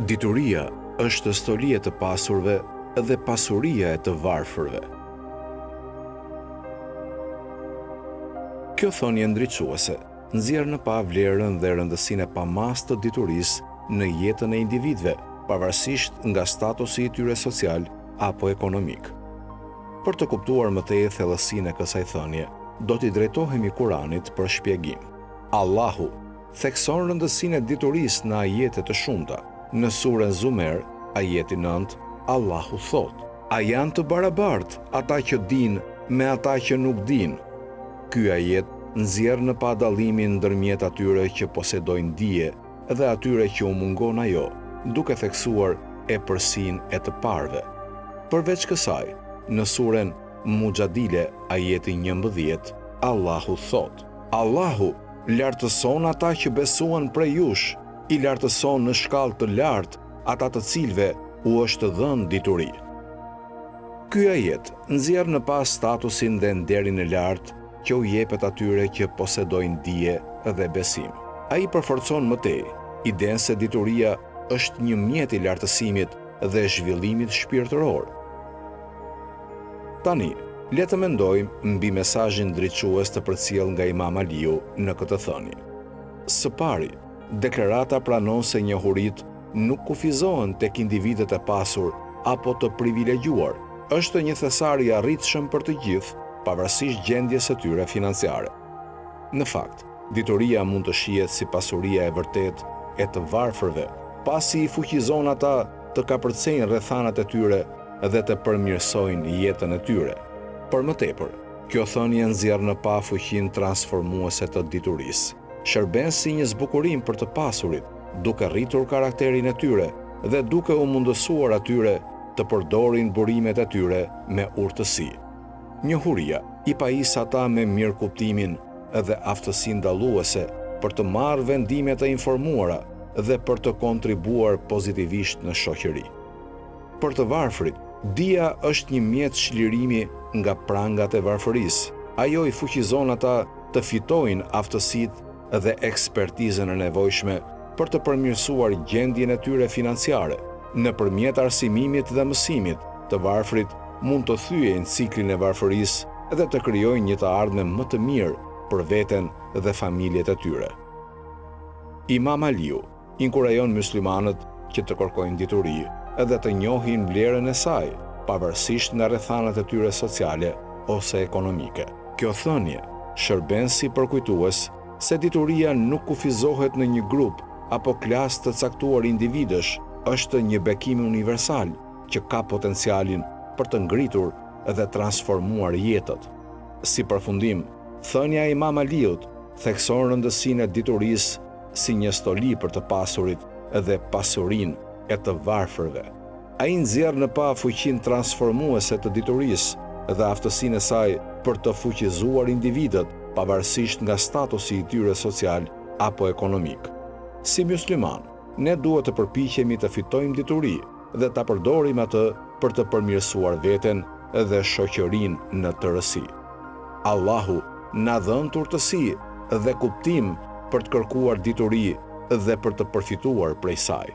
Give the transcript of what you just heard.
Dituria është stolia e të pasurve dhe pasuria e të varfërve. Kjo thonjë ndriçuese nxjerr në pa vlerën dhe rëndësinë e pamastë të diturisë në jetën e individëve, pavarësisht nga statusi i tyre social apo ekonomik. Për të kuptuar më tej thellësinë e kësaj thënie, do t'i drejtohemi Kuranit për shpjegim. Allahu thekson rëndësinë e diturisë në ajete të shumta. Në surën Zumer, ajeti 9, Allahu thot: "A janë të barabartë ata që dinë me ata që nuk dinë?" Ky ajet nxjerr në pa dallimin ndërmjet atyre që posedojnë dije dhe atyre që u mungon ajo, duke theksuar epërsinë e të parëve. Përveç kësaj, në surën Mujadile, ajeti 11, Allahu thot: "Allahu lartëson ata që besuan prej jush, i lartëson në shkallë të lartë ata të cilve u është dhënë dituri." Ky ajet nxjerr në pas statusin dhe nderin e lartë që u jepet atyre që posedojnë dije dhe besim. Ai përforcon më tej idenë se dituria është një mjet i lartësimit dhe zhvillimit shpirtëror. Tani, le të mendojmë mbi mesazhin drejtues të përcjell nga Imam Aliu në këtë thënie. Së pari, deklarata pranon se njohuritë nuk kufizohen tek individët e pasur apo të privilegjuar, është një thesar i arritshëm për të gjithë, pavarësisht gjendjes së tyre financiare. Në fakt, dituria mund të shihet si pasuria e vërtetë e të varfërve, pasi i fuqizon ata të kapërcejnë rrethanat e tyre dhe të përmirësojnë jetën e tyre. Për më tepër, kjo thënie nxjerr në pa fuqinë transformuese të diturisë. Shërben si një zbukurim për të pasurit, duke rritur karakterin e tyre dhe duke u mundësuar atyre të përdorin burimet e tyre me urtësi. Njohuria i pajis ata me mirë kuptimin dhe aftësinë dalluese për të marrë vendime të informuara dhe për të kontribuar pozitivisht në shoqëri. Për të varfrit, dija është një mjet çlirimi nga prangat e varfërisë. Ajo i fuqizon ata të fitojnë aftësitë dhe ekspertizën e nevojshme për të përmirësuar gjendjen e tyre financiare. Nëpërmjet arsimimit dhe mësimit, të varfrit mund të thyejnë ciklin e varfërisë dhe të krijojnë një të ardhme më të mirë për veten dhe familjet e tyre. Imam Aliu inkurajon muslimanët që të kërkojnë dituri dhe të njohin vlerën e saj, pavarësisht nga rrethanat e tyre sociale ose ekonomike. Kjo thënie shërben si përkujtues se dituria nuk kufizohet në një grup apo klasë të caktuar individësh, është një bekim universal që ka potencialin për të ngritur dhe transformuar jetët. Si përfundim, thënia e Imam Aliut thekson rëndësinë e diturisë si një stoli për të pasurit dhe pasurinë e të varfërve. Ai nxjerr në pa fuqinë transformuese të diturisë dhe aftësinë e saj për të fuqizuar individët, pavarësisht nga statusi i tyre social apo ekonomik. Si musliman, ne duhet të përpiqemi të fitojmë dituri dhe ta përdorim atë për të përmirësuar veten dhe shoqërinë në tërësi. Allahu na dhënë urtësi dhe kuptim për të kërkuar dituri dhe për të përfituar prej saj.